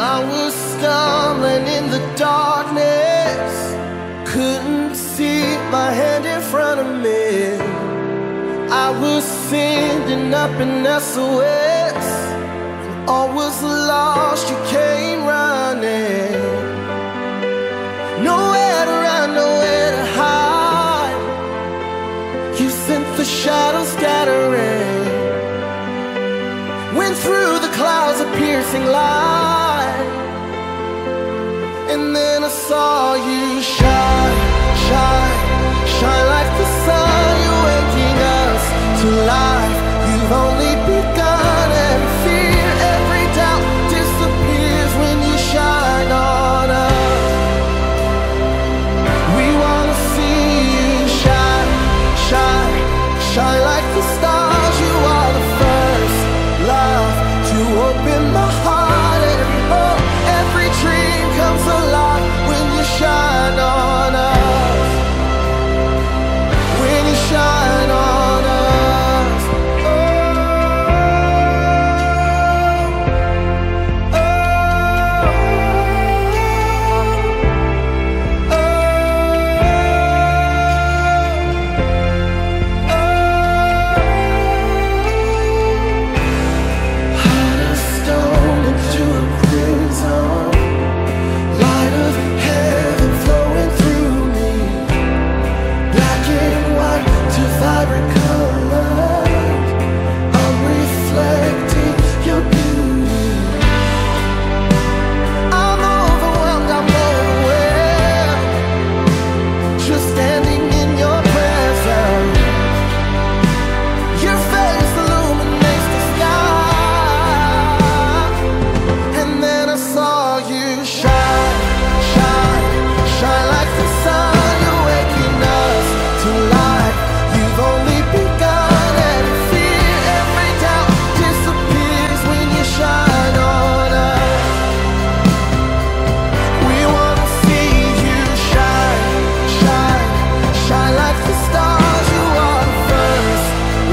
I was stumbling in the darkness, couldn't see my hand in front of me. I was sending up an SOS, and all was lost, you came running. Nowhere to run, nowhere to hide. You sent the shadows scattering, went through the clouds of piercing light. And then I saw you shine, shine, shine like the sun. You're waking us to life. You've only begun, and fear, every doubt disappears when you shine on us. We wanna see you shine, shine, shine like the stars. You are the first love to open my heart, and oh, every dream comes alive when you shine on us. When you shine on us. Oh, oh, oh, heart of stone into a prison, light of heaven flowing through me, black and white to vibrant colors. I'm reflecting your beauty. I'm overwhelmed, I'm overwhelmed, just standing in your presence. Your face illuminates the sky. And then I saw you shine, shine, shine like the sun. You're waking us to life. You've only begun, and fear, every doubt disappears when you shine on us. We wanna see you shine, shine, shine like the stars. You are the first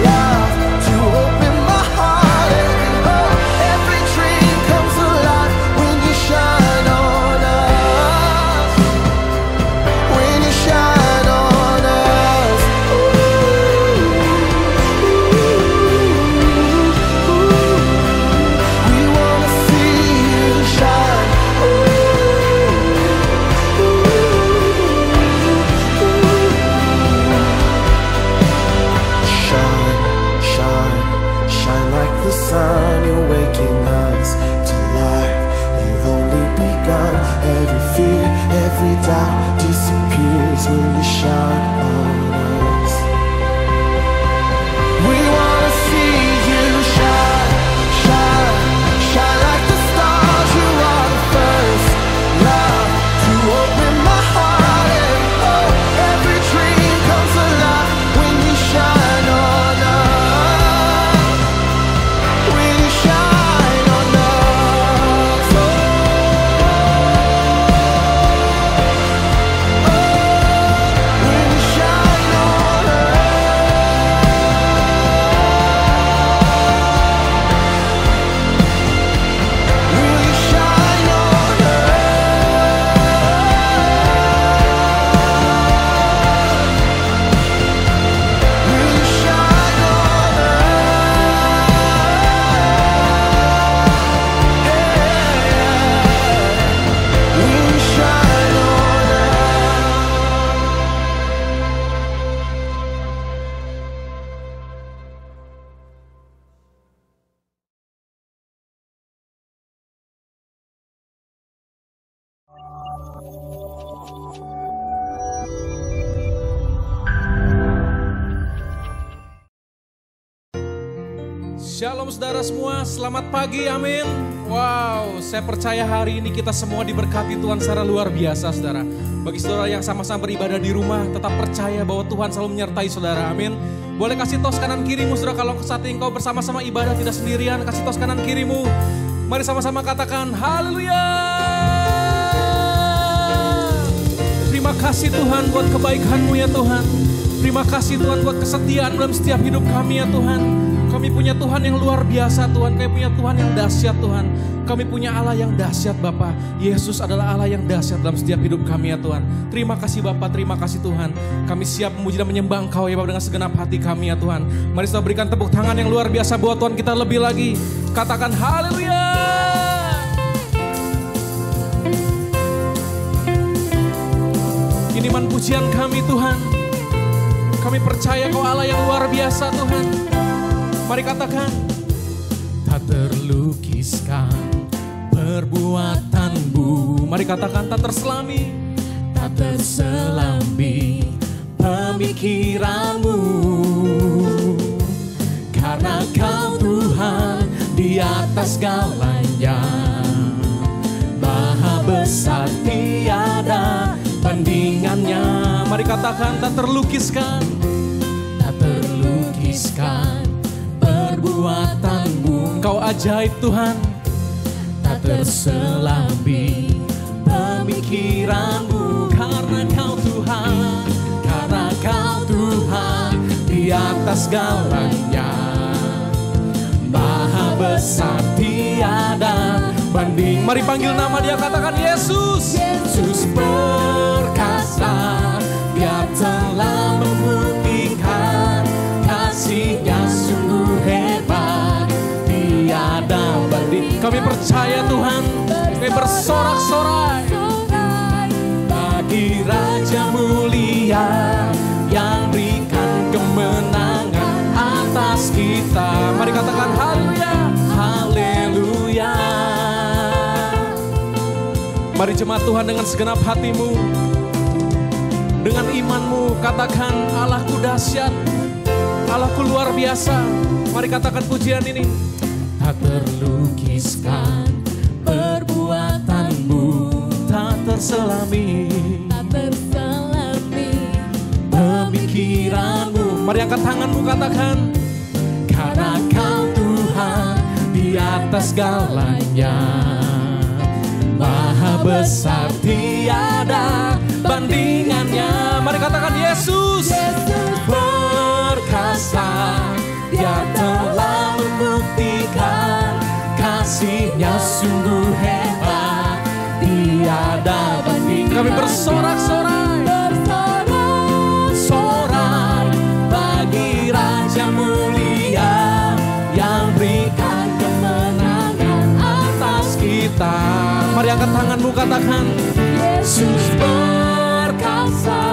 love to open my heart, and oh, every dream comes alive when you shine on us. When you shine on us. Ooh, ooh, ooh. We wanna see you shine. Ooh, ooh, ooh. Shine, shine, shine like the sun. You're waking us to life. You've only begun. Every fear, every doubt disappears when you shine on us. We wanna see you shine, shine, shine like the stars. You are the first love to open my heart, and oh, every dream comes alive when you shine on us. When you shine on us. Oh, when you shine on us. When you shine on us. When you shine on us. When you shine on Shalom saudara semua, selamat pagi, amin. Wow, saya percaya hari ini kita semua diberkati Tuhan secara luar biasa saudara. Bagi saudara yang sama-sama beribadah di rumah, tetap percaya bahwa Tuhan selalu menyertai saudara, amin. Boleh kasih tos kanan kirimu saudara, kalau saat ini engkau bersama-sama ibadah tidak sendirian, kasih tos kanan kirimu. Mari sama-sama katakan haleluya. Terima kasih Tuhan buat kebaikan-Mu ya Tuhan. Terima kasih Tuhan buat kesetiaan dalam setiap hidup kami ya Tuhan. Kami punya Tuhan yang luar biasa Tuhan. Kami punya Tuhan yang dahsyat Tuhan. Kami punya Allah yang dahsyat Bapa. Yesus adalah Allah yang dahsyat dalam setiap hidup kami ya Tuhan. Terima kasih Bapa, terima kasih Tuhan. Kami siap memuji dan menyembah Engkau ya Bapa dengan segenap hati kami ya Tuhan. Mari kita berikan tepuk tangan yang luar biasa buat Tuhan kita lebih lagi. Katakan haleluya. Ini man pujian kami Tuhan. Kami percaya Kau Allah yang luar biasa Tuhan. Mari katakan. Tak terlukiskan perbuatanmu. Mari katakan tak terselami. Tak terselami pemikiranmu. Karena Kau Tuhan di atas segalanya. Maha besar tiada bandingannya. Mari katakan tak terlukiskan. Tak terlukiskan perbuatanmu. Engkau ajaib Tuhan. Tak terselami pemikiranmu. Karena Kau Tuhan. Karena Kau Tuhan di atas segalanya. Maha besar tiada banding. Mari panggil nama Dia, katakan Yesus. Yesus perkasa. Dia telah membuktikan kasih-Nya sungguh hebat, tiada banding. Kami percaya Tuhan. Kami bersorak-sorai bagi Raja mulia yang berikan kemenangan atas kita. Mari katakan haleluya, haleluya. Mari jemaat Tuhan dengan segenap hatimu, dengan imanmu, katakan Allahku dahsyat, Allahku luar biasa. Mari katakan pujian ini. Tak terlukiskan perbuatanmu. Tak terselami. Tak terselami pemikiranmu. Mari angkat tanganmu, katakan. Karena Kau Tuhan di atas segalanya. Maha besar tiada bandingannya. Mari katakan Yesus. Yesus perkasa. Dia telah membuktikan kasih-Nya sungguh hebat, tiada banding. Kami bersorak-sorai, bersorak-sorai bagi Raja mulia yang berikan kemenangan atas kita. Mari angkat tanganmu, katakan Yesus perkasa.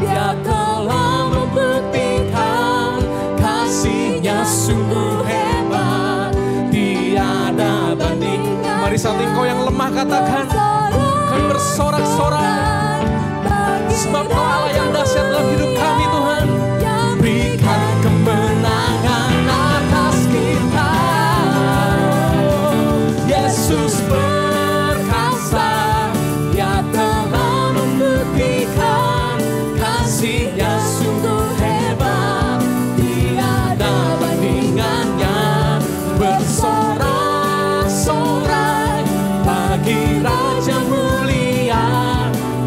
Dia telah membuktikan kasih-Nya sungguh hebat, tiada banding. Mari saat engkau yang lemah katakan, kami bersorak-sorai sebab Kau Allah yang dahsyat dalam hidup kami Tuhan. Berikan kemenangan atas kita. Yesus perkasa. Dia telah membuktikan kasih-Nya sungguh hebat, tiada bandingannya. Bersorak-sorai bagi Raja mulia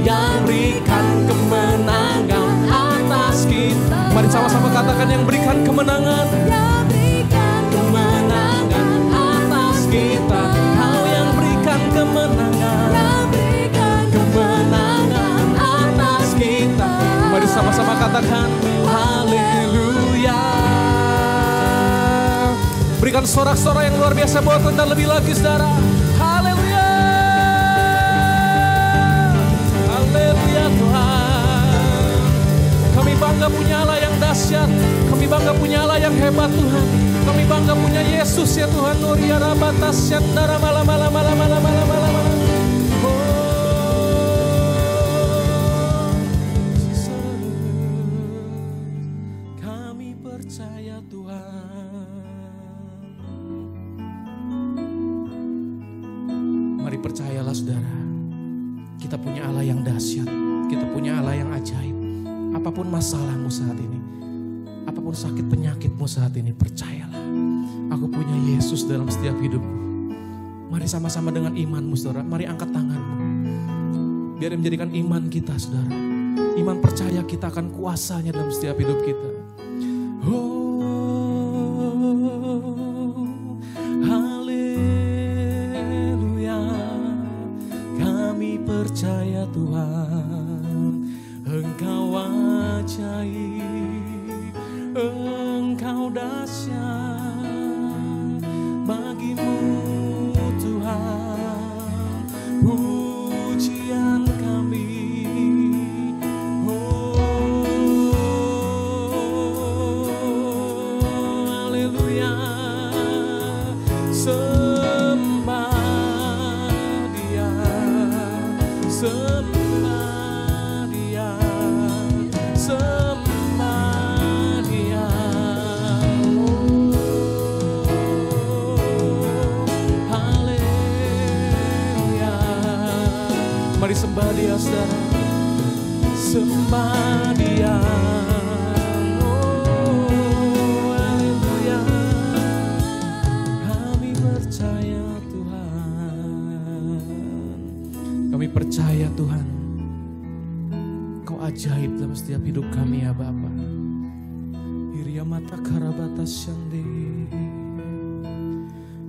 yang berikan kemenangan atas kita. Mari sama-sama katakan yang berikan kemenangan. Yang berikan kemenangan atas kita. Kau yang berikan kemenangan. Yang berikan kemenangan atas kita. Mari sama-sama katakan haleluya. Berikan sorak-sorai yang luar biasa buat kita lebih lagi saudara. Haleluya. Haleluya Tuhan. Kami bangga punya Allah yang dahsyat. Kami bangga punya Allah yang hebat Tuhan. Kami bangga punya Yesus ya Tuhan. Nuria rabatas syandara malam. Kami percaya Tuhan. Mari percayalah saudara. Kita punya Allah yang dahsyat. Kita punya Allah yang ajaib. Apapun masalahmu saat ini, apapun sakit penyakitmu saat ini, percayalah. Aku punya Yesus dalam setiap hidupku. Mari sama-sama dengan imanmu saudara. Mari angkat tanganmu. Biar menjadikan iman kita saudara. Iman percaya kita akan kuasanya dalam setiap hidup kita. Oh. percaya Tuhan, Engkau ajaib, Engkau dahsyat, bagimu Tuhan pujian kami. Mari sembah Dia, saudara. Sembah Dia. Oh, haleluya. Kami percaya Tuhan. Kami percaya Tuhan, Kau ajaib dalam setiap hidup kami ya Bapa. Hiria mata karabata syande.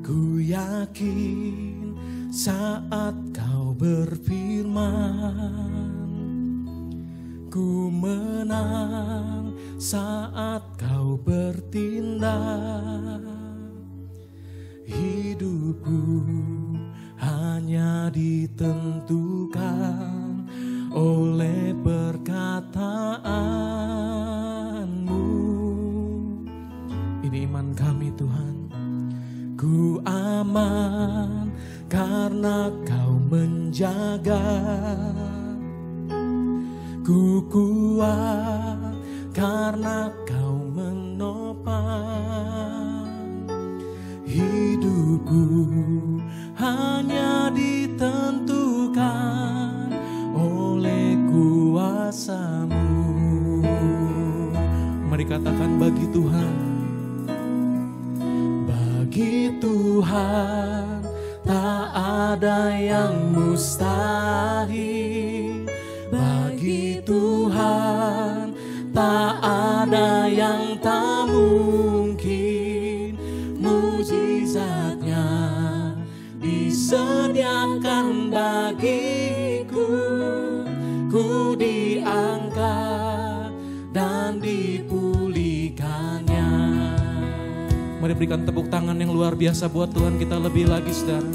Ku yakin saat Kau berfirman, ku menang saat Kau bertindak. Hidupku hanya ditentukan oleh perkataanmu. Ini iman kami Tuhan. Ku aman karena Kau menjaga. Ku kuat karena Kau menopang. Hidupku hanya ditentukan oleh kuasa-Mu. Mari katakan bagi Tuhan. Bagi Tuhan tak ada yang mustahil. Bagi Tuhan tak ada yang tak mungkin. Mujizatnya disediakan bagiku. Ku diangkat dan dipulihkannya. Mari berikan tepuk tangan yang luar biasa buat Tuhan kita lebih lagi, saudara.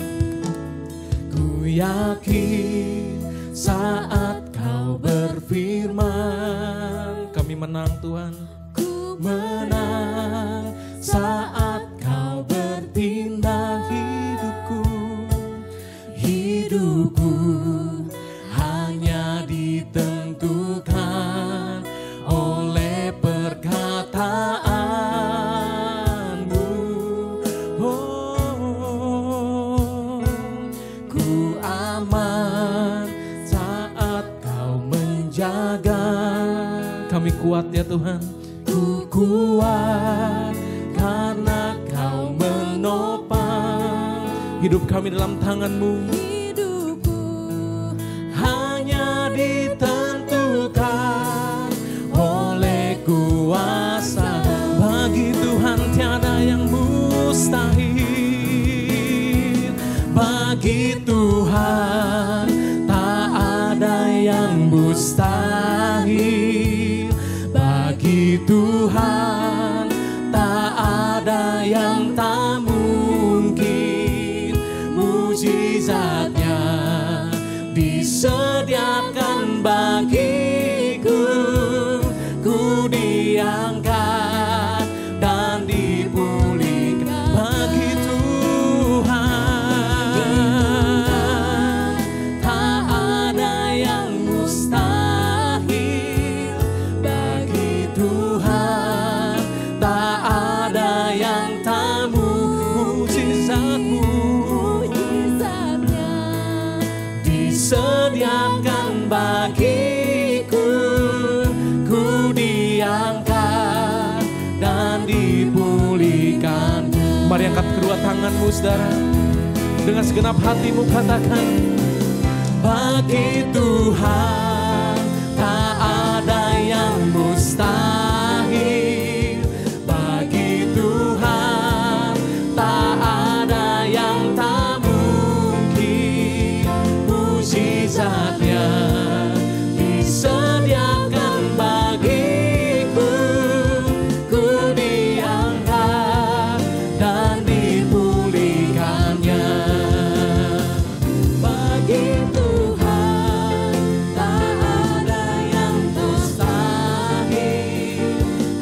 Ku yakin saat Kau berfirman, kami menang Tuhan. Ku menang saat Kau bertindak. Hidupku hanya ditentukan oleh perkataanmu. Oh, ku aman saat Kau menjaga. Kami kuat ya Tuhan. Ku kuat karena Kau menopang. Hidup kami dalam tangan-Mu. Hidupku hanya ditentukan oleh kuasa. Bagi Tuhan tiada yang mustahil. Bagi Tuhan tak ada yang mustahil. Bagi Tuhan tak ada yang tak mungkin. Mujizatnya disediakan bagiku. Ku diangkat dan dipulihkan. Bagi Tuhan tak ada yang mustahil. Bagi Tuhan tak ada yang tak mujizat-Mu disediakan bagiku. Ku diangkat dan dipulihkan. Mari angkat kedua tangan-Mu, saudara. Dengan segenap hatimu katakan, bagi Tuhan tak ada yang mustahil. Bagi Tuhan tak ada yang tak mungkin. Mujizat mujizatnya disediakan bagiku. Ku diangkat dan dipulihkannya. Bagi Tuhan tak ada yang mustahil.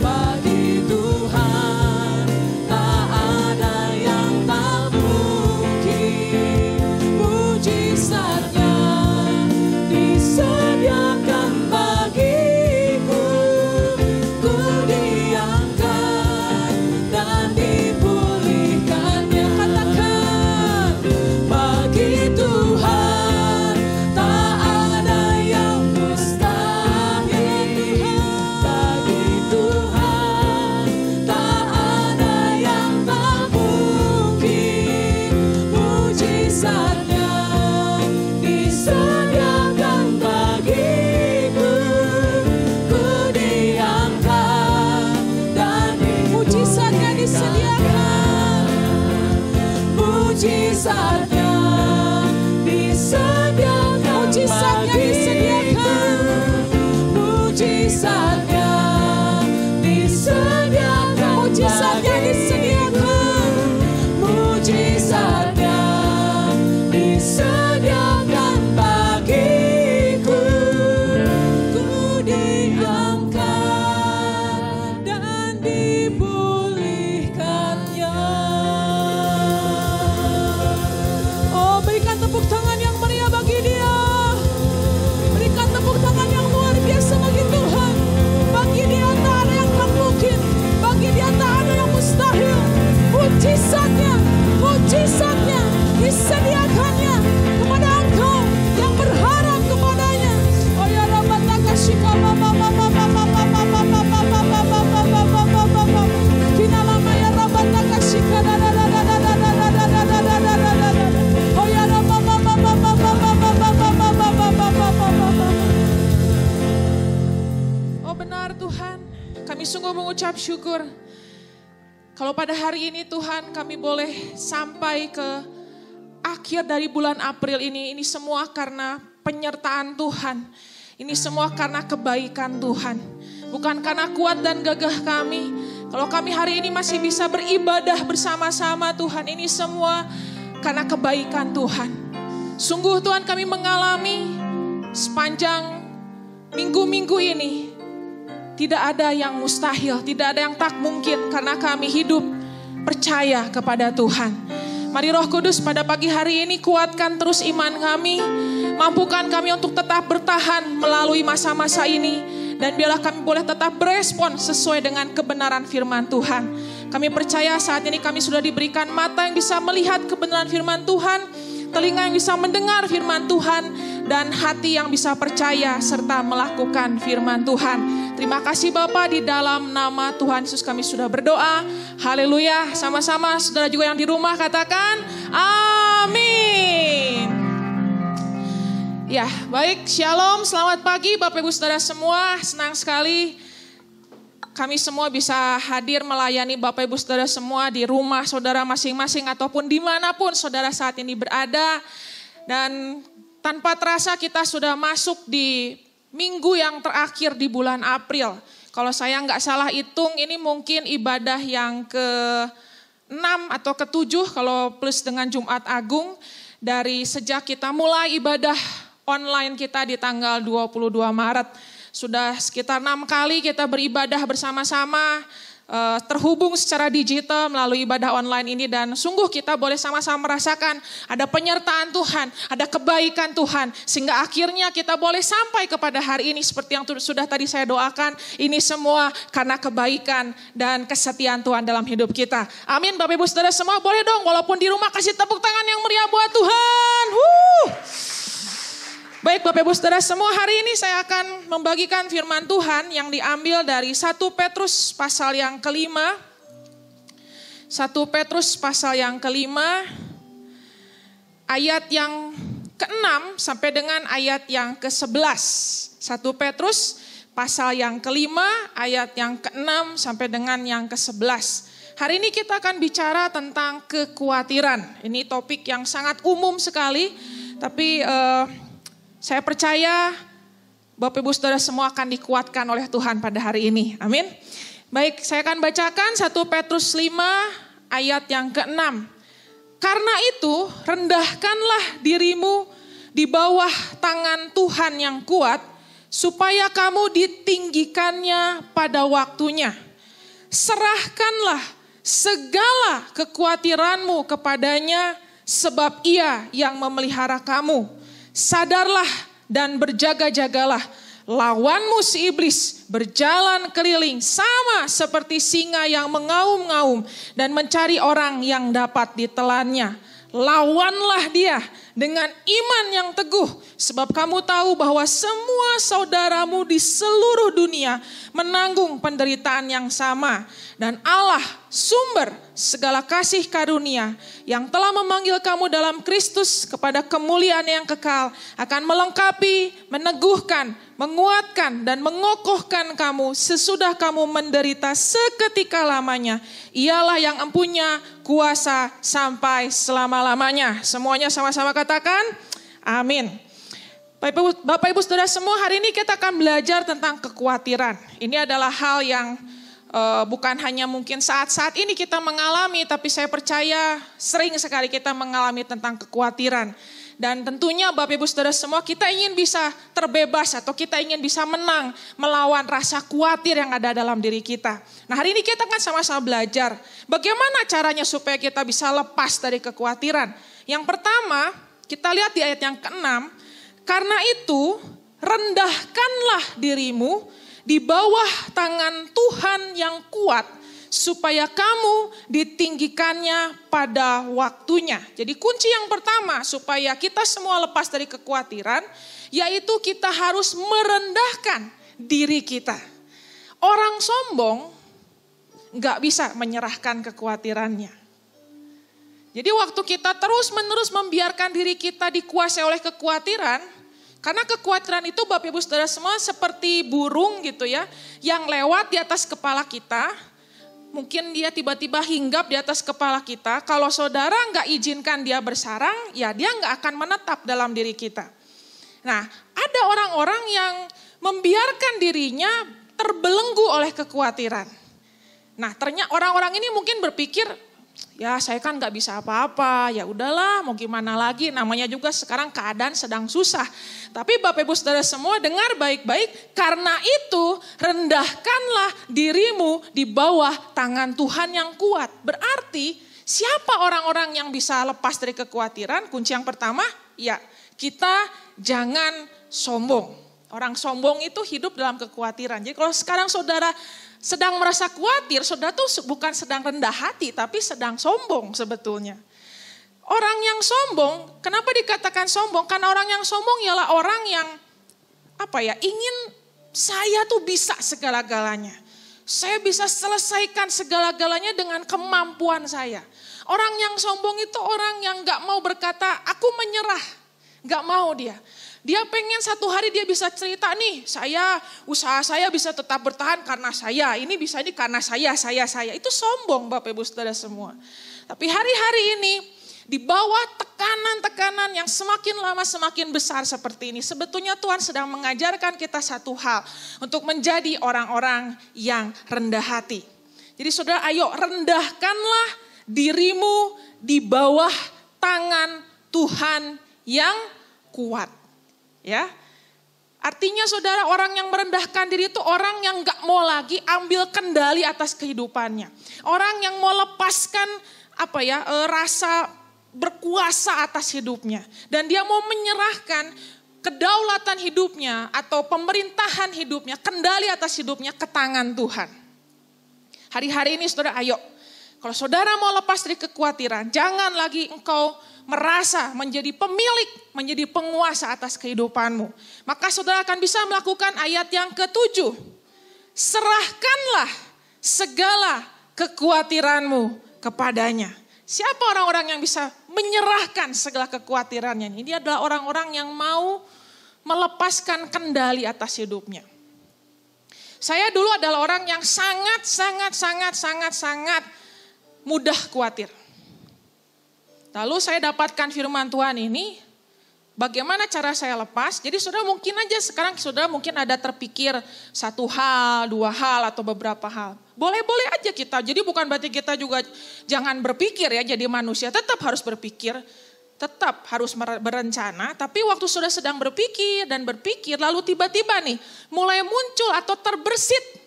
Bagi Tuhan tak ada yang tak mungkin. Mujizatnya disediakan bagiku. Ku diangkat dan dipulihkannya. Katakan, bagi Tuhan tak ada yang mustahil. Bagi Tuhan tak ada yang tak mungkin. Mujizatnya disediakan bagiku. Ku diangkat dan mujizatnya disediakan. Mujizatnya disediakan. Mujizatnya disediakan. Mujizatnya disediakan. Mujizatnya disediakan. Mujizatnya disediakan bagiku. Ku diangkat dan dipulihkannya. Oh, berikan tepuk tangan yang meriah bagi Dia. Berikan tepuk tangan yang luar biasa bagi Tuhan. Bagi Dia tak ada yang tak mungkin. Bagi Dia tak ada yang mustahil. Mujizatnya, mujizatnya disediakannya kepada engkau yang berharap kepadanya. Oh ya Rabbaka shika mama mama mama mama mama mama mama mama. Kina lama ya Rabbaka shika da da da da da da da da da da da da da. Oh ya Rabba mama mama mama mama mama mama mama. Oh benar Tuhan, kami sungguh mengucap syukur. Kalau pada hari ini Tuhan kami boleh sampai ke akhir dari bulan April ini semua karena penyertaan Tuhan. Ini semua karena kebaikan Tuhan. Bukan karena kuat dan gagah kami. Kalau kami hari ini masih bisa beribadah bersama-sama Tuhan, ini semua karena kebaikan Tuhan. Sungguh Tuhan kami mengalami sepanjang minggu-minggu ini tidak ada yang mustahil, tidak ada yang tak mungkin karena kami hidup percaya kepada Tuhan. Mari Roh Kudus pada pagi hari ini kuatkan terus iman kami, mampukan kami untuk tetap bertahan melalui masa-masa ini, dan biarlah kami boleh tetap berespon sesuai dengan kebenaran firman Tuhan. Kami percaya saat ini kami sudah diberikan mata yang bisa melihat kebenaran firman Tuhan, telinga yang bisa mendengar firman Tuhan, dan hati yang bisa percaya serta melakukan firman Tuhan. Terima kasih Bapa, di dalam nama Tuhan Yesus kami sudah berdoa. Haleluya. Sama-sama saudara juga yang di rumah katakan amin. Ya baik, shalom, selamat pagi Bapak Ibu Saudara semua. Senang sekali kami semua bisa hadir melayani Bapak Ibu Saudara semua di rumah saudara masing-masing ataupun dimanapun saudara saat ini berada. Dan tanpa terasa kita sudah masuk di minggu yang terakhir di bulan April. Kalau saya nggak salah hitung, ini mungkin ibadah yang ke-6 atau ke-7 kalau plus dengan Jumat Agung. Dari sejak kita mulai ibadah online kita di tanggal 22 Maret. Sudah sekitar 6 kali kita beribadah bersama-sama, terhubung secara digital melalui ibadah online ini, dan sungguh kita boleh sama-sama merasakan ada penyertaan Tuhan, ada kebaikan Tuhan, sehingga akhirnya kita boleh sampai kepada hari ini seperti yang sudah tadi saya doakan. Ini semua karena kebaikan dan kesetiaan Tuhan dalam hidup kita. Amin. Bapak Ibu Saudara semua boleh dong walaupun di rumah kasih tepuk tangan yang meriah buat Tuhan. Baik Bapak Ibu Saudara semua, hari ini saya akan membagikan firman Tuhan yang diambil dari 1 Petrus pasal yang ke-5. 1 Petrus pasal yang ke-5, ayat yang ke-6 sampai dengan ayat yang ke-11. 1 Petrus pasal yang ke-5, ayat yang ke-6 sampai dengan yang ke-11. Hari ini kita akan bicara tentang kekhawatiran. Ini topik yang sangat umum sekali, tapi Saya percaya Bapak Ibu Saudara semua akan dikuatkan oleh Tuhan pada hari ini. Amin. Baik, saya akan bacakan 1 Petrus 5 ayat yang ke-6. Karena itu, rendahkanlah dirimu di bawah tangan Tuhan yang kuat, supaya kamu ditinggikannya pada waktunya. Serahkanlah segala kekhawatiranmu kepadanya, sebab Ia yang memelihara kamu. Sadarlah dan berjaga-jagalah. Lawanmu si iblis berjalan keliling sama seperti singa yang mengaum-ngaum dan mencari orang yang dapat ditelannya. Lawanlah dia dengan iman yang teguh, sebab kamu tahu bahwa semua saudaramu di seluruh dunia menanggung penderitaan yang sama. Dan Allah, sumber segala kasih karunia, yang telah memanggil kamu dalam Kristus kepada kemuliaan yang kekal, akan melengkapi, meneguhkan, menguatkan, dan mengokohkan kamu sesudah kamu menderita seketika lamanya. Ialah yang empunya kuasa sampai selama-lamanya. Semuanya sama-sama katakan, amin. Bapak Ibu Saudara semua, hari ini kita akan belajar tentang kekhawatiran. Ini adalah hal yang bukan hanya mungkin saat-saat ini kita mengalami, tapi saya percaya sering sekali kita mengalami tentang kekhawatiran. Dan tentunya Bapak Ibu Saudara semua, kita ingin bisa terbebas atau kita ingin bisa menang melawan rasa khawatir yang ada dalam diri kita. Nah, hari ini kita akan sama-sama belajar bagaimana caranya supaya kita bisa lepas dari kekhawatiran. Yang pertama, kita lihat di ayat yang ke-6, karena itu rendahkanlah dirimu di bawah tangan Tuhan yang kuat, supaya kamu ditinggikannya pada waktunya. Jadi kunci yang pertama supaya kita semua lepas dari kekhawatiran, yaitu kita harus merendahkan diri kita. Orang sombong gak bisa menyerahkan kekhawatirannya. Jadi waktu kita terus-menerus membiarkan diri kita dikuasai oleh kekhawatiran, karena kekhawatiran itu Bapak Ibu Saudara semua seperti burung gitu ya, yang lewat di atas kepala kita. Mungkin dia tiba-tiba hinggap di atas kepala kita. Kalau saudara nggak izinkan dia bersarang, ya dia nggak akan menetap dalam diri kita. Nah, ada orang-orang yang membiarkan dirinya terbelenggu oleh kekhawatiran. Nah, ternyata orang-orang ini mungkin berpikir, ya saya kan nggak bisa apa-apa, ya udahlah mau gimana lagi, namanya juga sekarang keadaan sedang susah. Tapi Bapak Ibu Saudara semua dengar baik-baik, karena itu rendahkanlah dirimu di bawah tangan Tuhan yang kuat. Berarti siapa orang-orang yang bisa lepas dari kekhawatiran? Kunci yang pertama, ya kita jangan sombong. Orang sombong itu hidup dalam kekhawatiran. Jadi kalau sekarang saudara sedang merasa khawatir, saudara tuh bukan sedang rendah hati, tapi sedang sombong sebetulnya. Orang yang sombong, kenapa dikatakan sombong? Karena orang yang sombong ialah orang yang ingin saya tuh bisa segala-galanya. Saya bisa selesaikan segala-galanya dengan kemampuan saya. Orang yang sombong itu orang yang gak mau berkata, aku menyerah. Gak mau dia. Dia pengen satu hari dia bisa cerita nih, usaha saya bisa tetap bertahan karena saya, ini bisa ini karena saya. Itu sombong Bapak Ibu Saudara semua. Tapi hari-hari ini di bawah tekanan-tekanan yang semakin lama semakin besar seperti ini, sebetulnya Tuhan sedang mengajarkan kita satu hal, untuk menjadi orang-orang yang rendah hati. Jadi saudara, ayo rendahkanlah dirimu di bawah tangan Tuhan yang kuat. Ya, artinya saudara, orang yang merendahkan diri itu orang yang gak mau lagi ambil kendali atas kehidupannya. Orang yang mau lepaskan rasa berkuasa atas hidupnya. Dan dia mau menyerahkan kedaulatan hidupnya atau pemerintahan hidupnya, kendali atas hidupnya ke tangan Tuhan. Hari-hari ini saudara, ayo. Kalau saudara mau lepas dari kekhawatiran, jangan lagi engkau merasa menjadi pemilik, menjadi penguasa atas kehidupanmu. Maka saudara akan bisa melakukan ayat yang ke-7. Serahkanlah segala kekhawatiranmu kepadanya. Siapa orang-orang yang bisa menyerahkan segala kekhawatirannya? Ini adalah orang-orang yang mau melepaskan kendali atas hidupnya. Saya dulu adalah orang yang sangat mudah khawatir. Lalu saya dapatkan firman Tuhan ini, Bagaimana cara saya lepas? Jadi saudara mungkin aja sekarang saudara mungkin ada terpikir satu hal, dua hal atau beberapa hal. Boleh-boleh aja kita. Jadi bukan berarti kita juga jangan berpikir ya jadi manusia. Tetap harus berpikir, tetap harus berencana. Tapi waktu saudara sedang berpikir dan berpikir lalu tiba-tiba nih mulai muncul atau terbersit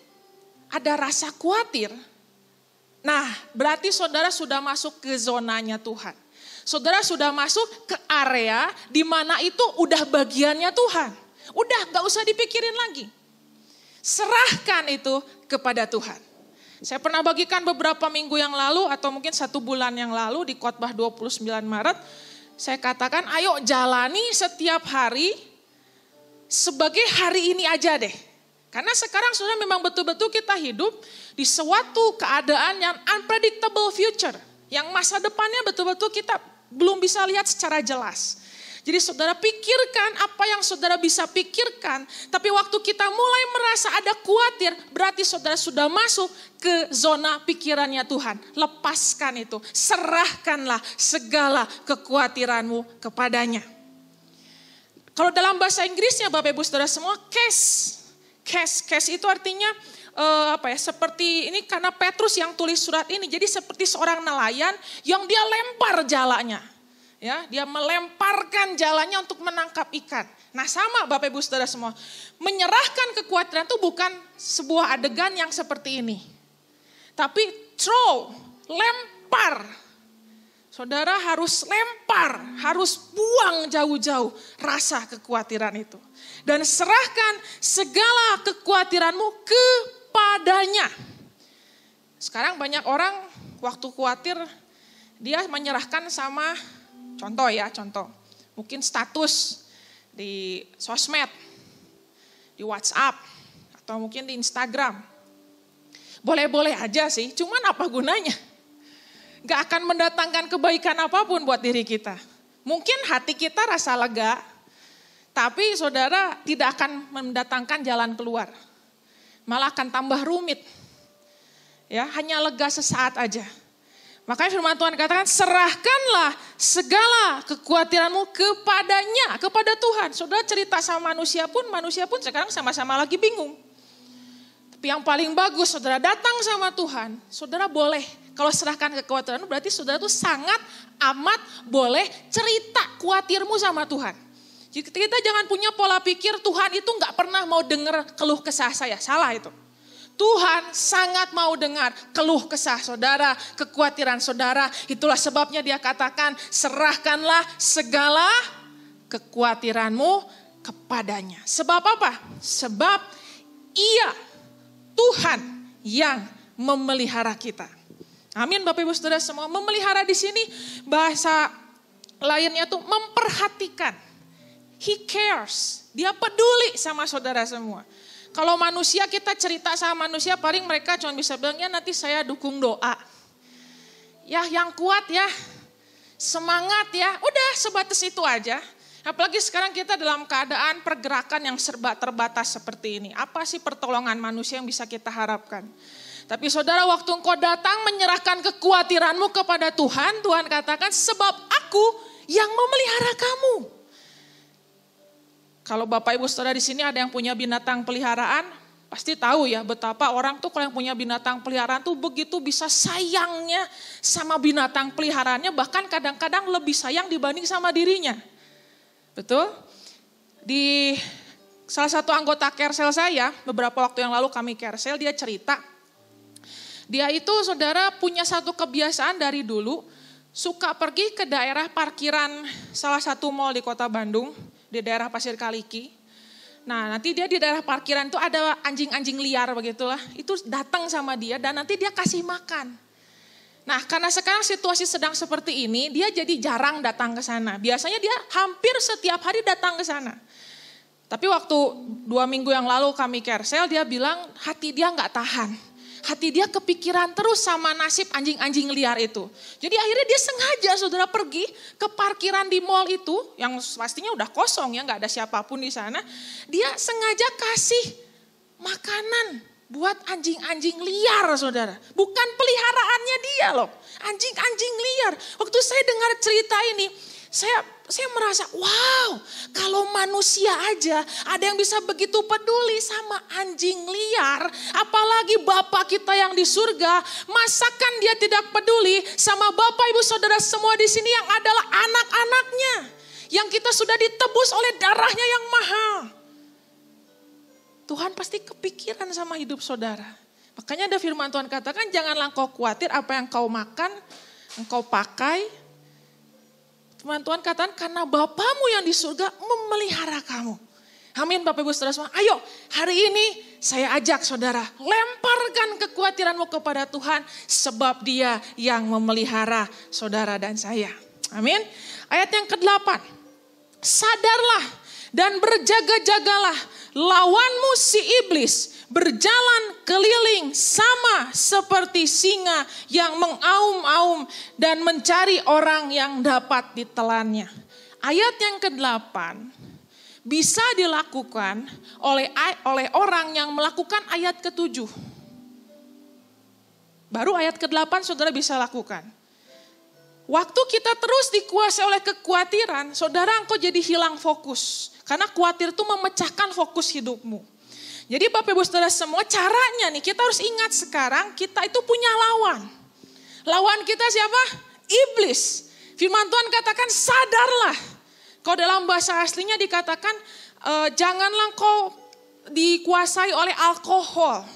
ada rasa khawatir. Nah berarti saudara sudah masuk ke zonanya Tuhan. Saudara sudah masuk ke area di mana itu udah bagiannya Tuhan. Udah gak usah dipikirin lagi. Serahkan itu kepada Tuhan. Saya pernah bagikan beberapa minggu yang lalu atau mungkin 1 bulan yang lalu di khotbah 29 Maret. Saya katakan ayo jalani setiap hari sebagai hari ini aja deh. Karena sekarang sudah memang betul-betul kita hidup di suatu keadaan yang unpredictable future. Yang masa depannya betul-betul kita belum bisa lihat secara jelas. Jadi saudara pikirkan apa yang saudara bisa pikirkan. Tapi waktu kita mulai merasa ada khawatir, berarti saudara sudah masuk ke zona pikirannya Tuhan. Lepaskan itu, serahkanlah segala kekhawatiranmu kepadanya. Kalau dalam bahasa Inggrisnya Bapak Ibu Saudara semua, cast itu artinya seperti ini karena Petrus yang tulis surat ini, jadi seperti seorang nelayan yang dia lempar jalanya, ya dia melemparkan jalanya untuk menangkap ikan. Nah sama Bapak Ibu Saudara semua, menyerahkan kekhawatiran itu bukan sebuah adegan yang seperti ini, tapi lempar. Saudara harus lempar, harus buang jauh-jauh rasa kekhawatiran itu. Dan serahkan segala kekhawatiranmu kepadanya. Sekarang banyak orang waktu khawatir dia menyerahkan sama contoh. Mungkin status di sosmed, di WhatsApp, atau mungkin di Instagram. Boleh-boleh aja sih, cuman apa gunanya? Gak akan mendatangkan kebaikan apapun buat diri kita. Mungkin hati kita rasa lega, tapi saudara tidak akan mendatangkan jalan keluar. Malah akan tambah rumit. Ya, hanya lega sesaat aja. Makanya firman Tuhan katakan, serahkanlah segala kekhawatiranmu kepadanya, kepada Tuhan. Saudara cerita sama manusia pun sekarang sama-sama lagi bingung. Tapi yang paling bagus saudara datang sama Tuhan, saudara boleh, kalau serahkan kekhawatiranmu berarti saudara tuh sangat amat boleh cerita khawatirmu sama Tuhan. Jadi kita jangan punya pola pikir Tuhan itu gak pernah mau dengar keluh kesah saya, salah itu. Tuhan sangat mau dengar keluh kesah saudara, kekhawatiran saudara. Itulah sebabnya dia katakan serahkanlah segala kekhawatiranmu kepadanya. Sebab apa? Sebab Ia Tuhan yang memelihara kita. Amin Bapak Ibu Saudara semua. Memelihara di sini bahasa lainnya tuh memperhatikan. He cares. Dia peduli sama saudara semua. Kalau manusia kita cerita sama manusia paling mereka cuma bisa bilang ya nanti saya dukung doa. Ya yang kuat ya. Semangat ya. Udah sebatas itu aja. Apalagi sekarang kita dalam keadaan pergerakan yang serba terbatas seperti ini. Apa sih pertolongan manusia yang bisa kita harapkan? Tapi saudara waktu engkau datang menyerahkan kekhawatiranmu kepada Tuhan, Tuhan katakan sebab aku yang memelihara kamu. Kalau Bapak Ibu Saudara di sini ada yang punya binatang peliharaan, pasti tahu ya betapa orang tuh kalau yang punya binatang peliharaan tuh begitu bisa sayangnya sama binatang peliharaannya, bahkan kadang-kadang lebih sayang dibanding sama dirinya. Betul? Di salah satu anggota Kersel saya, beberapa waktu yang lalu kami Kersel, dia cerita. Dia itu saudara punya satu kebiasaan dari dulu, suka pergi ke daerah parkiran salah satu mal di kota Bandung, di daerah Pasir Kaliki. Nah nanti dia di daerah parkiran itu ada anjing-anjing liar begitulah, itu datang sama dia dan nanti dia kasih makan. Nah karena sekarang situasi sedang seperti ini, dia jadi jarang datang ke sana. Biasanya dia hampir setiap hari datang ke sana. Tapi waktu 2 minggu yang lalu kami Kersel, dia bilang hati dia gak tahan. Hati dia kepikiran terus sama nasib anjing-anjing liar itu. Jadi akhirnya dia sengaja saudara pergi ke parkiran di mal itu, yang pastinya udah kosong ya, gak ada siapapun di sana. Dia sengaja kasih makanan buat anjing-anjing liar saudara. Bukan peliharaannya dia loh, anjing-anjing liar. Waktu saya dengar cerita ini, saya saya merasa, wow, kalau manusia aja ada yang bisa begitu peduli sama anjing liar, apalagi Bapa kita yang di surga, masakan dia tidak peduli sama Bapak Ibu Saudara semua di sini yang adalah anak-anaknya, yang kita sudah ditebus oleh darahnya yang mahal. Tuhan pasti kepikiran sama hidup saudara. Makanya ada firman Tuhan katakan, janganlah engkau khawatir apa yang kau makan, engkau pakai. Firman Tuhan katakan, karena Bapamu yang di surga memelihara kamu. Amin Bapak Ibu Saudara semua. Ayo hari ini saya ajak saudara, lemparkan kekhawatiranmu kepada Tuhan. Sebab dia yang memelihara saudara dan saya. Amin. Ayat yang ke-8. Sadarlah dan berjaga-jagalah, lawanmu si iblis berjalan keliling sama seperti singa yang mengaum-aum dan mencari orang yang dapat ditelannya. Ayat yang ke-8 bisa dilakukan oleh orang yang melakukan ayat ke-7. Baru ayat ke-8 saudara bisa lakukan. Waktu kita terus dikuasai oleh kekhawatiran, saudara engkau jadi hilang fokus. Karena khawatir itu memecahkan fokus hidupmu. Jadi Bapak Ibu Saudara semua, caranya nih kita harus ingat sekarang kita itu punya lawan. Lawan kita siapa? Iblis. Firman Tuhan katakan sadarlah. Kalau dalam bahasa aslinya dikatakan janganlah kau dikuasai oleh alkohol,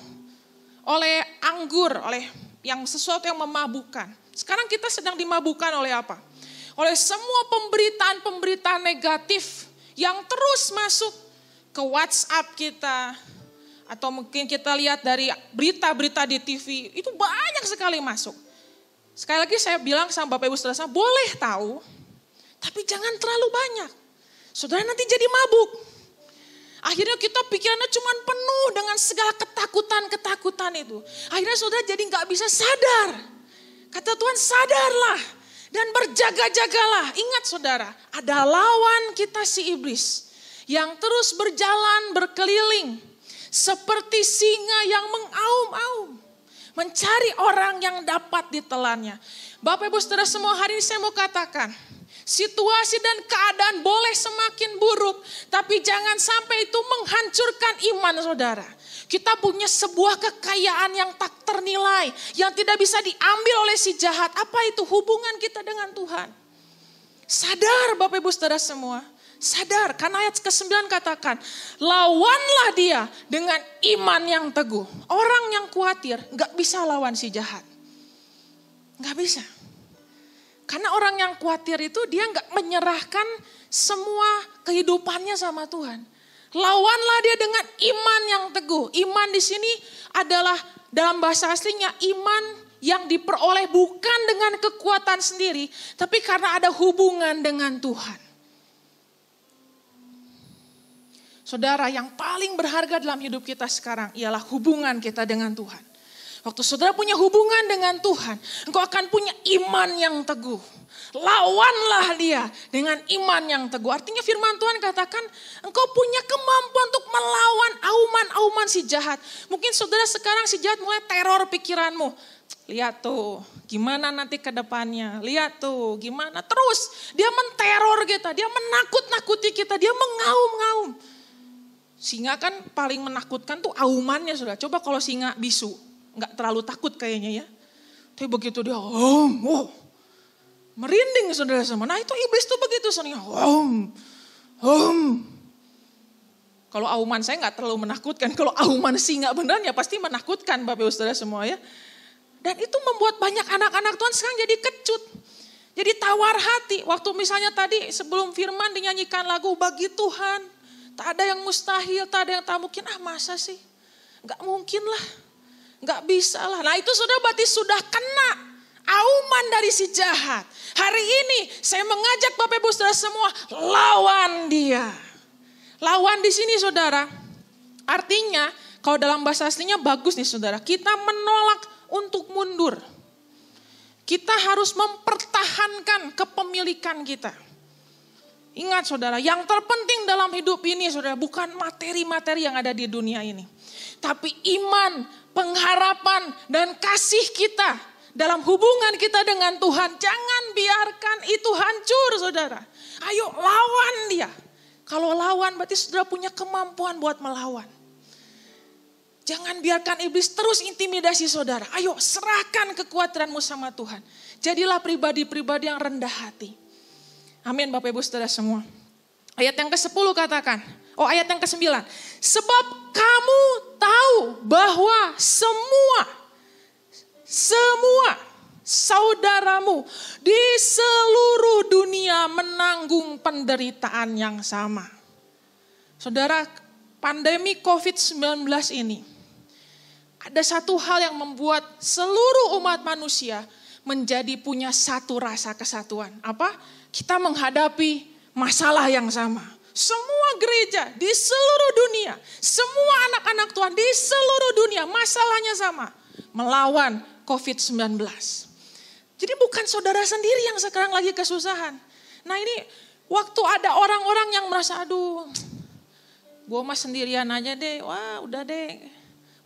oleh anggur, oleh yang sesuatu yang memabukkan. Sekarang kita sedang dimabukkan oleh apa? Oleh semua pemberitaan-pemberitaan negatif yang terus masuk ke WhatsApp kita. Atau mungkin kita lihat dari berita-berita di TV, itu banyak sekali masuk. Sekali lagi saya bilang sama Bapak Ibu Saudara, boleh tahu, tapi jangan terlalu banyak. Saudara nanti jadi mabuk. Akhirnya kita pikirannya cuma penuh dengan segala ketakutan-ketakutan itu. Akhirnya saudara jadi gak bisa sadar. Kata Tuhan sadarlah dan berjaga-jagalah. Ingat saudara, ada lawan kita si iblis yang terus berjalan berkeliling seperti singa yang mengaum-aum, mencari orang yang dapat ditelannya. Bapak Ibu Saudara semua, hari ini saya mau katakan, situasi dan keadaan boleh semakin buruk, tapi jangan sampai itu menghancurkan iman saudara. Kita punya sebuah kekayaan yang tak ternilai, yang tidak bisa diambil oleh si jahat. Apa itu? Hubungan kita dengan Tuhan. Sadar Bapak Ibu Saudara semua. Sadar, karena ayat ke-9 katakan, lawanlah dia dengan iman yang teguh. Orang yang khawatir gak bisa lawan si jahat. Gak bisa. Karena orang yang khawatir itu dia gak menyerahkan semua kehidupannya sama Tuhan. Lawanlah dia dengan iman yang teguh. Iman di sini adalah dalam bahasa aslinya iman yang diperoleh bukan dengan kekuatan sendiri, tapi karena ada hubungan dengan Tuhan. Saudara, yang paling berharga dalam hidup kita sekarang ialah hubungan kita dengan Tuhan. Waktu saudara punya hubungan dengan Tuhan, engkau akan punya iman yang teguh. Lawanlah dia dengan iman yang teguh. Artinya firman Tuhan katakan, engkau punya kemampuan untuk melawan auman-auman si jahat. Mungkin saudara sekarang si jahat mulai teror pikiranmu. Lihat tuh, gimana nanti ke depannya. Lihat tuh, gimana. Terus dia menteror kita, dia menakut-nakuti kita, dia mengaum-ngaum. Singa kan paling menakutkan tuh aumannya saudara. Coba kalau singa bisu, nggak terlalu takut kayaknya ya. Tapi begitu dia, merinding saudara sama. Nah itu iblis tuh begitu saudara. Kalau auman saya nggak terlalu menakutkan. Kalau auman singa beneran ya pasti menakutkan Bapak Ibu Saudara semua ya. Dan itu membuat banyak anak-anak Tuhan sekarang jadi kecut. Jadi tawar hati. Waktu misalnya tadi sebelum firman dinyanyikan lagu bagi Tuhan. Tak ada yang mustahil, tak ada yang tak mungkin. Masa sih? Gak mungkin lah. Gak bisa lah. Nah itu sudah berarti sudah kena auman dari si jahat. Hari ini saya mengajak Bapak Ibu Saudara semua, lawan dia. Lawan di sini saudara. Artinya kalau dalam bahasa aslinya bagus nih saudara. Kita menolak untuk mundur. Kita harus mempertahankan kepemilikan kita. Ingat saudara, yang terpenting dalam hidup ini saudara bukan materi-materi yang ada di dunia ini. Tapi iman, pengharapan, dan kasih kita dalam hubungan kita dengan Tuhan. Jangan biarkan itu hancur saudara. Ayo lawan dia. Kalau lawan berarti saudara punya kemampuan buat melawan. Jangan biarkan iblis terus intimidasi saudara. Ayo serahkan kekhawatiranmu sama Tuhan. Jadilah pribadi-pribadi yang rendah hati. Amin Bapak Ibu Saudara semua. Ayat yang ke-10 katakan. Ayat yang ke-9. Sebab kamu tahu bahwa semua saudaramu di seluruh dunia menanggung penderitaan yang sama. Saudara, pandemi COVID-19 ini ada satu hal yang membuat seluruh umat manusia menjadi punya satu rasa kesatuan. Apa? Kita menghadapi masalah yang sama. Semua gereja di seluruh dunia, semua anak-anak Tuhan di seluruh dunia masalahnya sama. Melawan COVID-19. Jadi bukan saudara sendiri yang sekarang lagi kesusahan. Nah ini waktu ada orang-orang yang merasa, aduh gue mah sendirian aja deh, wah udah deh.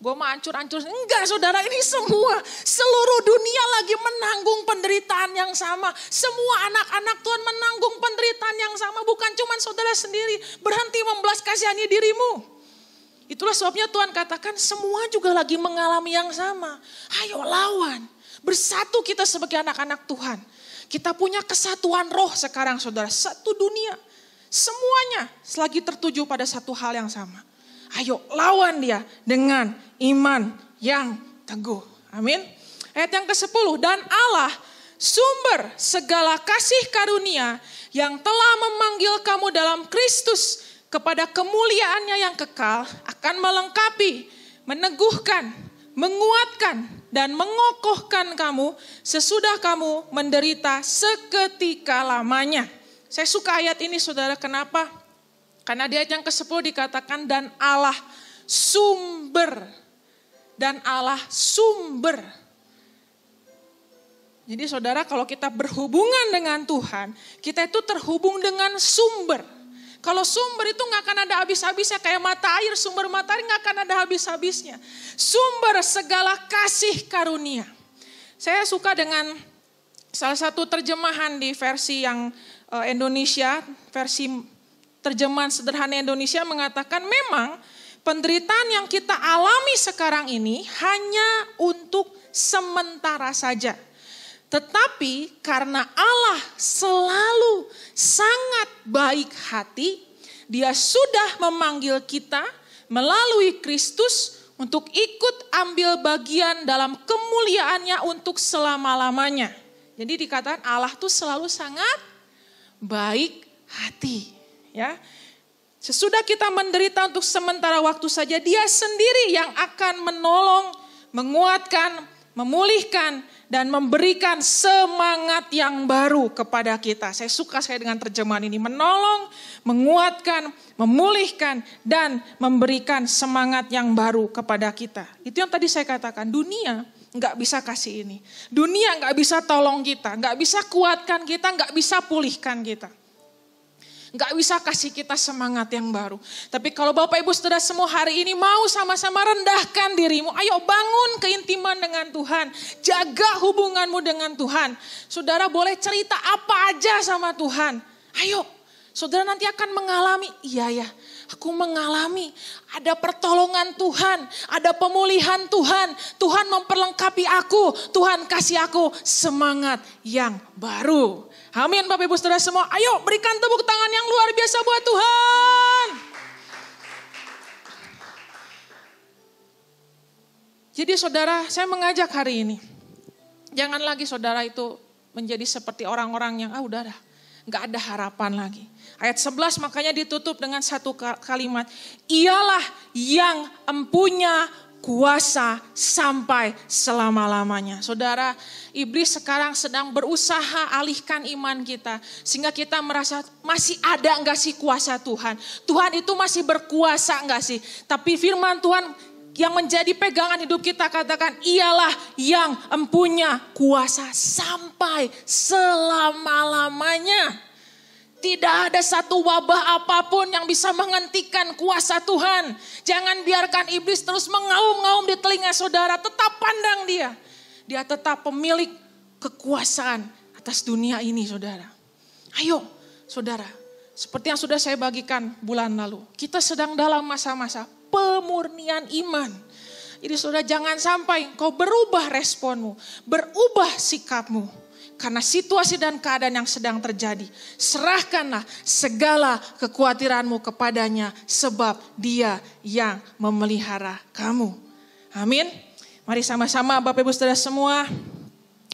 Gue mah hancur-hancur. Enggak saudara, ini semua. Seluruh dunia lagi menanggung penderitaan yang sama. Semua anak-anak Tuhan menanggung penderitaan yang sama. Bukan cuma saudara sendiri. Berhenti membelas kasihani dirimu. Itulah sebabnya Tuhan katakan semua juga lagi mengalami yang sama. Ayo lawan. Bersatu kita sebagai anak-anak Tuhan. Kita punya kesatuan roh sekarang saudara. Satu dunia. Semuanya lagi tertuju pada satu hal yang sama. Ayo lawan dia dengan iman yang teguh. Amin. Ayat yang ke-10. Dan Allah sumber segala kasih karunia yang telah memanggil kamu dalam Kristus kepada kemuliaannya yang kekal akan melengkapi, meneguhkan, menguatkan dan mengokohkan kamu sesudah kamu menderita seketika lamanya. Saya suka ayat ini saudara, kenapa? Karena di ayat yang ke-10 dikatakan dan Allah sumber. Dan Allah sumber. Jadi saudara kalau kita berhubungan dengan Tuhan, kita itu terhubung dengan sumber. Kalau sumber itu gak akan ada habis-habisnya, kayak mata air, sumber mata air gak akan ada habis-habisnya. Sumber segala kasih karunia. Saya suka dengan salah satu terjemahan di versi yang Indonesia, versi terjemahan sederhana Indonesia mengatakan memang penderitaan yang kita alami sekarang ini hanya untuk sementara saja. Tetapi karena Allah selalu sangat baik hati, Dia sudah memanggil kita melalui Kristus untuk ikut ambil bagian dalam kemuliaannya untuk selama-lamanya. Jadi dikatakan Allah tuh selalu sangat baik hati. Ya, sesudah kita menderita untuk sementara waktu saja, Dia sendiri yang akan menolong, menguatkan, memulihkan, dan memberikan semangat yang baru kepada kita. Saya suka sekali dengan terjemahan ini, menolong, menguatkan, memulihkan, dan memberikan semangat yang baru kepada kita. Itu yang tadi saya katakan, dunia nggak bisa kasih ini. Dunia nggak bisa tolong kita, nggak bisa kuatkan kita, nggak bisa pulihkan kita. Gak bisa kasih kita semangat yang baru. Tapi kalau Bapak Ibu Saudara semua hari ini mau sama-sama rendahkan dirimu. Ayo bangun keintiman dengan Tuhan. Jaga hubunganmu dengan Tuhan. Saudara boleh cerita apa aja sama Tuhan. Ayo, saudara nanti akan mengalami. Iya ya, aku mengalami. Ada pertolongan Tuhan. Ada pemulihan Tuhan. Tuhan memperlengkapi aku. Tuhan kasih aku semangat yang baru. Amin Bapak Ibu Saudara semua. Ayo berikan tepuk tangan yang luar biasa buat Tuhan. Jadi saudara, saya mengajak hari ini. Jangan lagi saudara itu menjadi seperti orang-orang yang udah gak ada harapan lagi. Ayat 11 makanya ditutup dengan satu kalimat. Ialah yang empunya kuasa sampai selama-lamanya. Saudara, iblis sekarang sedang berusaha alihkan iman kita. Sehingga kita merasa masih ada enggak sih kuasa Tuhan. Tuhan itu masih berkuasa enggak sih. Tapi firman Tuhan yang menjadi pegangan hidup kita katakan. Ialah yang empunya kuasa sampai selama-lamanya. Tidak ada satu wabah apapun yang bisa menghentikan kuasa Tuhan. Jangan biarkan iblis terus mengaum-ngaum di telinga saudara. Tetap pandang dia. Dia tetap pemilik kekuasaan atas dunia ini saudara. Ayo Saudara, seperti yang sudah saya bagikan bulan lalu, kita sedang dalam masa-masa pemurnian iman. Jadi saudara, jangan sampai kau berubah responmu, berubah sikapmu. Karena situasi dan keadaan yang sedang terjadi. Serahkanlah segala kekhawatiranmu kepadanya, sebab Dia yang memelihara kamu. Amin. Mari sama-sama Bapak Ibu Saudara semua,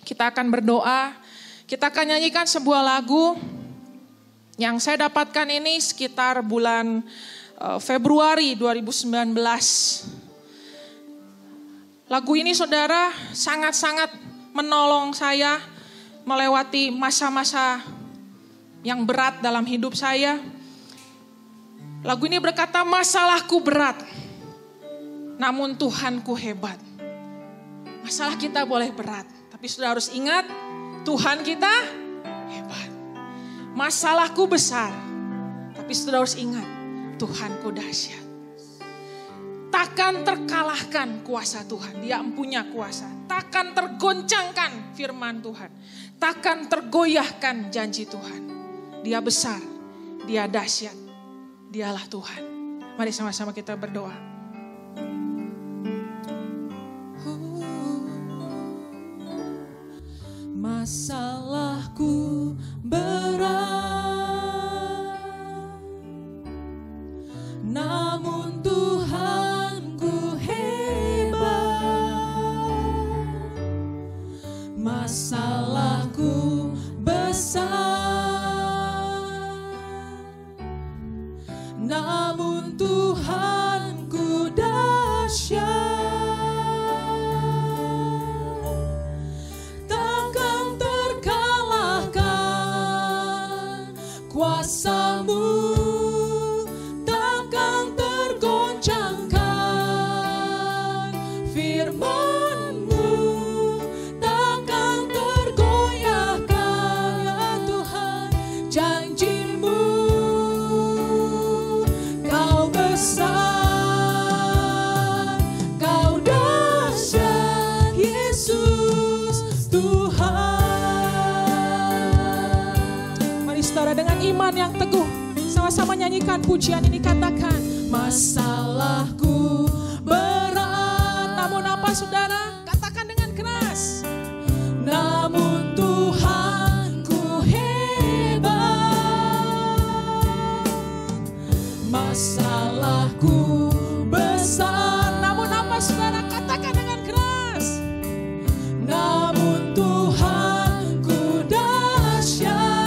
kita akan berdoa. Kita akan nyanyikan sebuah lagu yang saya dapatkan ini sekitar bulan Februari 2019. Lagu ini saudara sangat-sangat menolong saya melewati masa-masa yang berat dalam hidup saya. Lagu ini berkata, masalahku berat, namun Tuhanku hebat. Masalah kita boleh berat, tapi sudah harus ingat Tuhan kita hebat. Masalahku besar, tapi sudah harus ingat Tuhanku dahsyat. Takkan terkalahkan kuasa Tuhan, Dia punya kuasa. Takkan tergoncangkan firman Tuhan. Takkan tergoyahkan janji Tuhan. Dia besar, Dia dahsyat, Dialah Tuhan. Mari sama-sama kita berdoa. Masalahku berat, namun Tuhanku hebat. Masalahku besar, namun Tuhanku dahsyat. Kuasamu takkan tergoncangkan, firman-Mu takkan tergoyahkan. Ya Tuhan, janji-Mu Kau besar, Kau dahsyat, Yesus Tuhan. Mari saudara, dengan iman yang teguh sama-sama nyanyikan pujian ini, katakan, masalahku berat, namun apa saudara? Katakan dengan keras, namun Tuhanku hebat. Masalahku besar, namun apa saudara? Katakan dengan keras, namun Tuhanku dahsyat.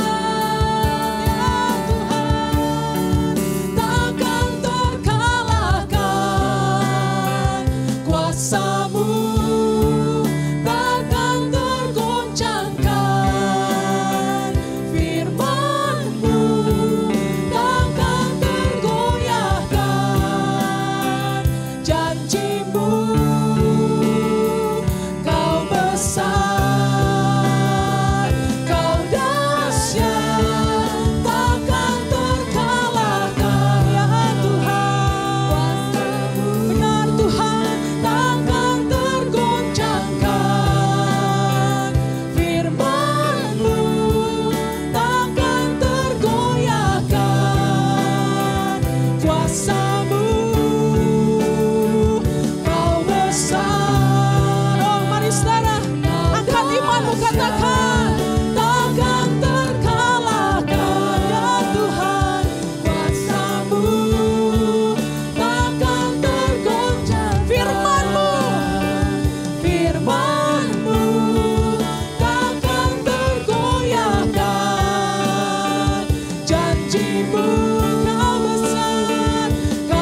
Kau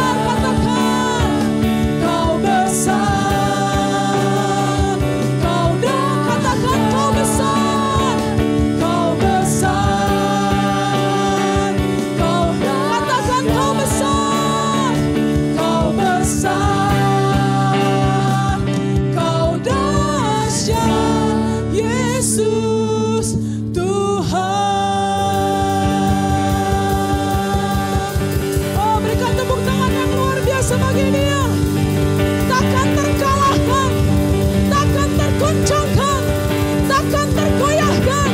besar, katakan. Kau besar. Kau dong, katakan kau besar. Kau besar. Kau katakan kau besar. Kau besar. Kau dahsyat, Yesus Tuhan. Oh, berikan tepuk tangan yang luar biasa bagi Dia. Takkan terkalahkan, takkan tergoncangkan, takkan tergoyahkan.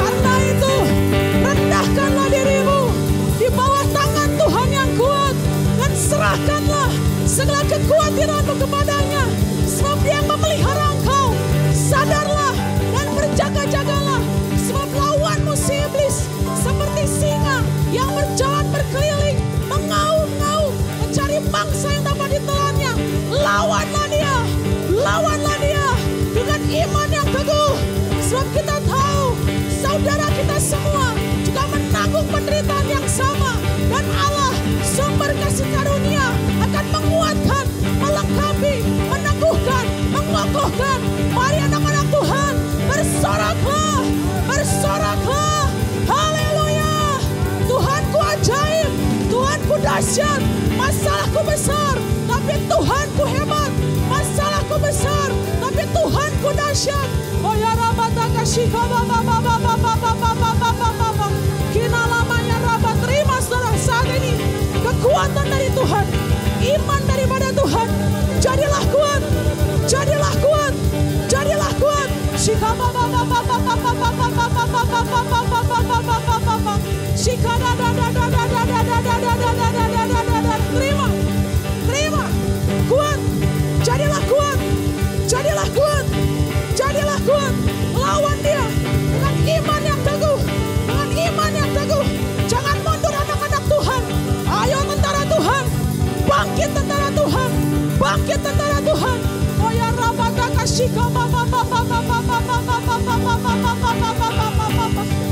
Karena itu, rendahkanlah dirimu di bawah tangan Tuhan yang kuat dan serahkanlah segala kekhawatiranmu kepadanya. Sebab Dia yang memelihara engkau. Sadarlah dan berjaga-jagalah. Sebab lawanmu si iblis seperti singa yang berjalan berkeliling, mengaum-ngaum, mencari mangsa yang dapat ditelannya. Lawanlah dia, lawanlah dia dengan iman yang teguh. Sebab kita tahu saudara kita semua juga menanggung penderitaan yang sama. Dan Allah sumber kasih karunia akan menguatkan, melengkapi, meneguhkan, mengokohkan. Mari anak-anak Tuhan, bersoraklah, bersoraklah. Haleluya. Tuhanku ajaib, Tuhanku dahsyat. Masalahku besar, tapi Tuhanku hebat. Masalahku besar, tapi Tuhanku dahsyat. Oh ya rabata kasih kina lamanya rabat. Terima saudara saat ini kekuatan dari Tuhan, iman daripada Tuhan. Jadilah kuat, jadilah kuat, jadilah kuat. Terima, terima, kuat, jadilah kuat, jadilah kuat, jadilah kuat. Lawan dia dengan iman yang teguh, dengan iman yang teguh. Jangan mundur anak-anak Tuhan. Ayo tentara Tuhan, bangkit tentara Tuhan, bangkit tentara Tuhan. Oh ya rabata kasih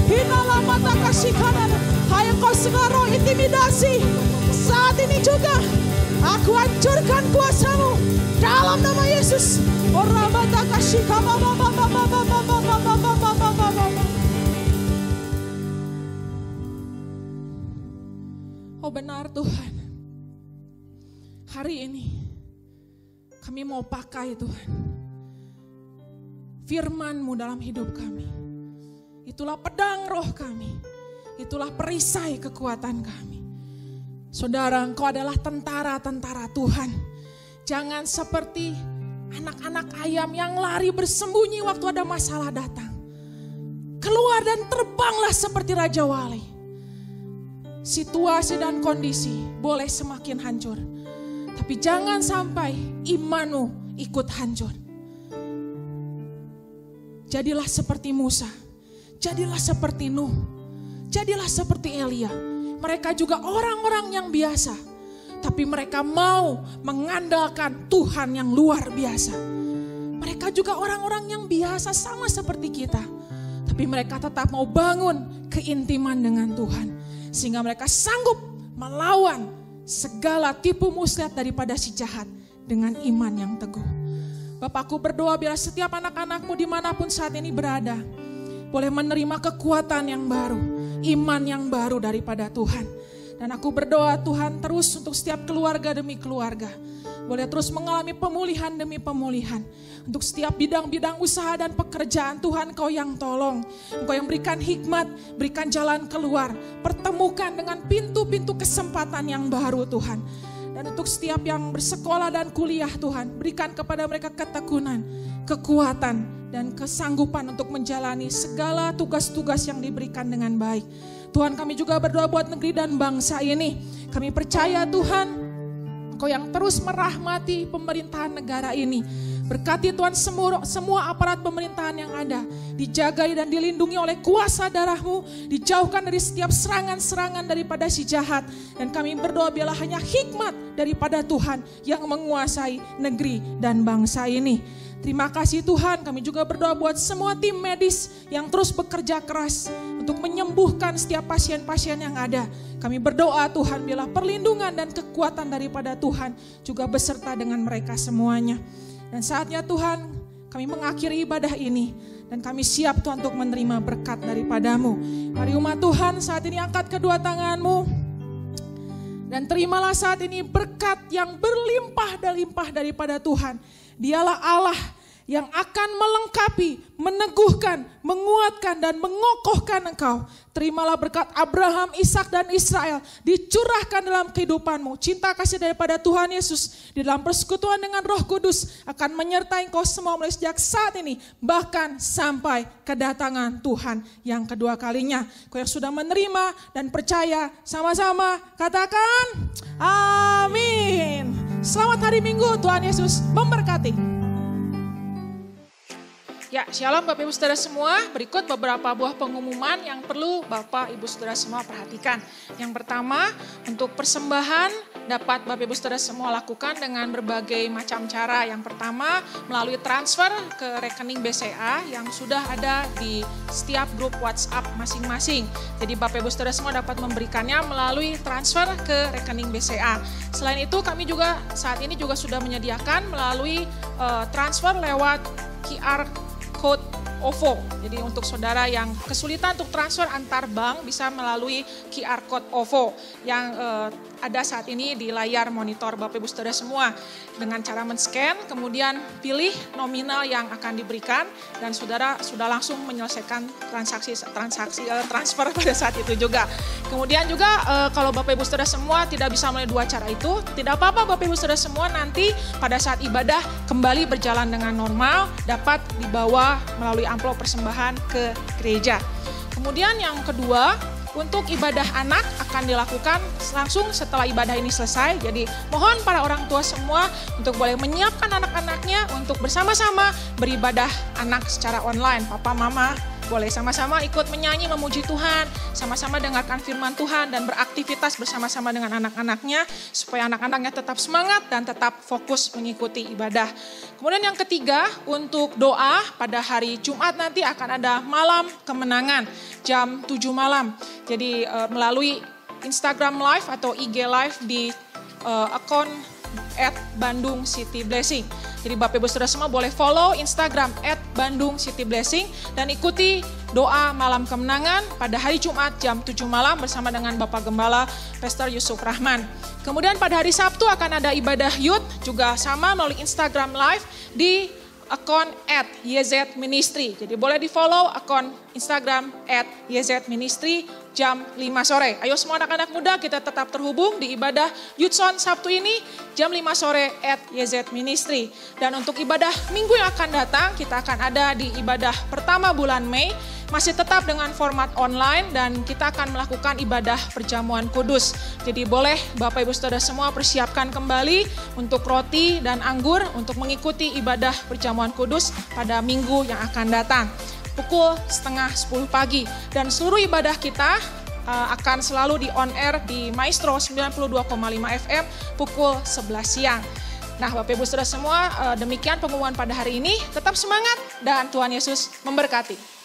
hinalah mata kasih kanan. Hai engkau segala roh intimidasi, saat ini juga aku hancurkan kuasamu dalam nama Yesus. Oh rabata kasih oh benar Tuhan. Hari ini kami mau pakai Tuhan firman-Mu dalam hidup kami. Itulah pedang roh kami. Itulah perisai kekuatan kami. Saudara, engkau adalah tentara-tentara Tuhan. Jangan seperti anak-anak ayam yang lari bersembunyi waktu ada masalah datang. Keluar dan terbanglah seperti Raja Wali. Situasi dan kondisi boleh semakin hancur. Tapi jangan sampai imanmu ikut hancur. Jadilah seperti Musa. Jadilah seperti Nuh. Jadilah seperti Elia. Mereka juga orang-orang yang biasa. Tapi mereka mau mengandalkan Tuhan yang luar biasa. Mereka juga orang-orang yang biasa sama seperti kita. Tapi mereka tetap mau bangun keintiman dengan Tuhan. Sehingga mereka sanggup melawan segala tipu muslihat daripada si jahat dengan iman yang teguh. Bapakku berdoa biar setiap anak-anakmu dimanapun saat ini berada, boleh menerima kekuatan yang baru, iman yang baru daripada Tuhan. Dan aku berdoa Tuhan terus untuk setiap keluarga demi keluarga, boleh terus mengalami pemulihan demi pemulihan. Untuk setiap bidang-bidang usaha dan pekerjaan Tuhan Engkau yang tolong. Engkau yang berikan hikmat, berikan jalan keluar. Pertemukan dengan pintu-pintu kesempatan yang baru Tuhan. Dan untuk setiap yang bersekolah dan kuliah Tuhan, berikan kepada mereka ketekunan, kekuatan, dan kesanggupan untuk menjalani segala tugas-tugas yang diberikan dengan baik. Tuhan kami juga berdoa buat negeri dan bangsa ini. Kami percaya Tuhan, Engkau yang terus merahmati pemerintahan negara ini. Berkati Tuhan semua aparat pemerintahan yang ada. Dijagai dan dilindungi oleh kuasa darah-Mu. Dijauhkan dari setiap serangan-serangan daripada si jahat. Dan kami berdoa biarlah hanya hikmat daripada Tuhan yang menguasai negeri dan bangsa ini. Terima kasih Tuhan, kami juga berdoa buat semua tim medis yang terus bekerja keras untuk menyembuhkan setiap pasien-pasien yang ada. Kami berdoa Tuhan, biarlah perlindungan dan kekuatan daripada Tuhan juga beserta dengan mereka semuanya. Dan saatnya Tuhan, kami mengakhiri ibadah ini. Dan kami siap Tuhan untuk menerima berkat daripadamu. Mari umat Tuhan saat ini angkat kedua tanganmu. Dan terimalah saat ini berkat yang berlimpah dan limpah daripada Tuhan. Dialah Allah yang akan melengkapi, meneguhkan, menguatkan dan mengokohkan engkau. Terimalah berkat Abraham, Ishak dan Israel dicurahkan dalam kehidupanmu. Cinta kasih daripada Tuhan Yesus di dalam persekutuan dengan Roh Kudus akan menyertai engkau semua mulai sejak saat ini, bahkan sampai kedatangan Tuhan yang kedua kalinya. Kau yang sudah menerima dan percaya, sama-sama katakan amin. Selamat hari Minggu, Tuhan Yesus memberkati. Ya, shalom Bapak Ibu Saudara semua. Berikut beberapa buah pengumuman yang perlu Bapak Ibu Saudara semua perhatikan. Yang pertama, untuk persembahan dapat Bapak Ibu Saudara semua lakukan dengan berbagai macam cara. Yang pertama, melalui transfer ke rekening BCA yang sudah ada di setiap grup WhatsApp masing-masing. Jadi Bapak Ibu Saudara semua dapat memberikannya melalui transfer ke rekening BCA. Selain itu, kami juga saat ini juga sudah menyediakan melalui transfer lewat QR Code OVO. Jadi untuk saudara yang kesulitan untuk transfer antar bank bisa melalui QR Code OVO yang ada saat ini di layar monitor Bapak Ibu Saudara semua. Dengan cara men-scan, kemudian pilih nominal yang akan diberikan dan saudara sudah langsung menyelesaikan transfer pada saat itu juga. Kemudian juga kalau Bapak Ibu Saudara semua tidak bisa melalui dua cara itu, tidak apa-apa Bapak Ibu Saudara semua nanti pada saat ibadah kembali berjalan dengan normal, dapat dibawa melalui amplop persembahan ke gereja. Kemudian yang kedua, untuk ibadah anak akan dilakukan langsung setelah ibadah ini selesai. Jadi mohon para orang tua semua untuk boleh menyiapkan anak-anaknya untuk bersama-sama beribadah anak secara online. Papa, mama boleh sama-sama ikut menyanyi memuji Tuhan, sama-sama dengarkan firman Tuhan dan beraktivitas bersama-sama dengan anak-anaknya supaya anak-anaknya tetap semangat dan tetap fokus mengikuti ibadah. Kemudian yang ketiga, untuk doa pada hari Jumat nanti akan ada malam kemenangan jam 7 malam. Jadi melalui Instagram Live atau IG Live di akun @BandungCityBlessing. Jadi Bapak Ibu Saudara semua boleh follow Instagram @BandungCityBlessing dan ikuti doa malam kemenangan pada hari Jumat jam 7 malam bersama dengan Bapak Gembala Pastor Yusuf Rahman. Kemudian pada hari Sabtu akan ada ibadah youth juga sama melalui Instagram Live di akun @YZ Ministry. Jadi boleh di follow akun Instagram @YZ Ministry jam 5 sore. Ayo semua anak-anak muda kita tetap terhubung di ibadah Youth Zone Sabtu ini jam 5 sore @YZ Ministry. Dan untuk ibadah minggu yang akan datang kita akan ada di ibadah pertama bulan Mei. Masih tetap dengan format online dan kita akan melakukan ibadah perjamuan kudus. Jadi boleh Bapak Ibu Saudara semua persiapkan kembali untuk roti dan anggur untuk mengikuti ibadah perjamuan kudus pada minggu yang akan datang. Pukul 9:30 pagi. Dan seluruh ibadah kita akan selalu di on air di Maestro 92,5 FM pukul 11 siang. Nah Bapak Ibu Saudara semua demikian pengumuman pada hari ini. Tetap semangat dan Tuhan Yesus memberkati.